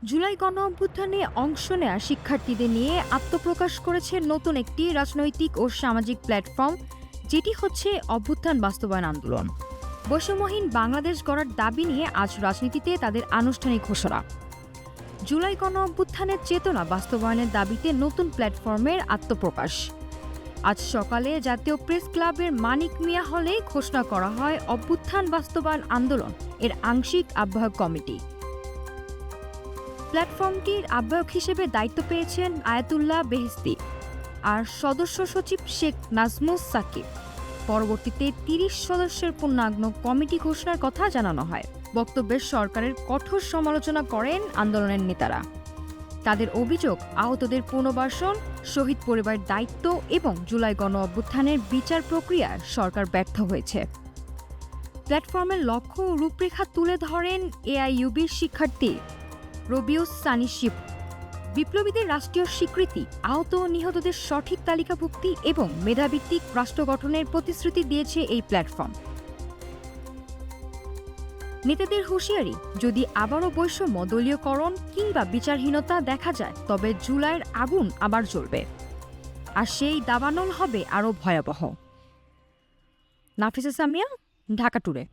জুলাই গণঅভ্যুত্থানে অংশ নেয়া শিক্ষার্থীদের নিয়ে আত্মপ্রকাশ করেছে নতুন একটি রাজনৈতিক ও সামাজিক প্ল্যাটফর্ম, যেটি হচ্ছে অভ্যুত্থান বাস্তবায়ন আন্দোলন। বৈষম্যহীন বাংলাদেশ গড়ার দাবি নিয়ে আজ রাজনীতিতে তাদের আনুষ্ঠানিক ঘোষণা। জুলাই গণঅভ্যুত্থানের চেতনা বাস্তবায়নের দাবিতে নতুন প্ল্যাটফর্মের আত্মপ্রকাশ। আজ সকালে জাতীয় প্রেস ক্লাবের মানিক মিয়া হলে ঘোষণা করা হয় অভ্যুত্থান বাস্তবায়ন আন্দোলন এর আংশিক আহ্বায়ক কমিটি। প্ল্যাটফর্মটির আহ্বায়ক হিসেবে দায়িত্ব পেয়েছেন আয়াতুল্লাহ বেহেশতি আর সদস্য সচিব শেখ নাজমুস সাকিব। পরবর্তীতে ৩০ সদস্যের পূর্ণাঙ্গ কমিটি ঘোষণার কথা জানানো হয়। বক্তব্যে সরকারের কঠোর সমালোচনা করেন আন্দোলনের নেতারা। তাদের অভিযোগ, আহতদের পুনর্বাসন, শহীদ পরিবারের দায়িত্ব এবং জুলাই গণঅভ্যুত্থানের বিচার প্রক্রিয়ায় সরকার ব্যর্থ হয়েছে। প্ল্যাটফর্মের লক্ষ্য ও রূপরেখা তুলে ধরেন এআইইউবির শিক্ষার্থী রবিউস সানি শিব। বিপ্লবীদের রাষ্ট্রীয় স্বীকৃতি, আহত ও নিহতদের সঠিক তালিকাভুক্তি এবং মেধাভিত্তিক রাষ্ট্র গঠনের প্রতিশ্রুতি দিয়েছে এই প্ল্যাটফর্ম। নেতাদের হুঁশিয়ারি, যদি আবারও বৈষম্য, দলীয়করণ কিংবা বিচারহীনতা দেখা যায় তবে জুলাইয়ের আগুন আবার জ্বলবে, আর সেই দাবানল হবে আরও ভয়াবহ। নাফিসা সামিয়া, ঢাকা টুডে।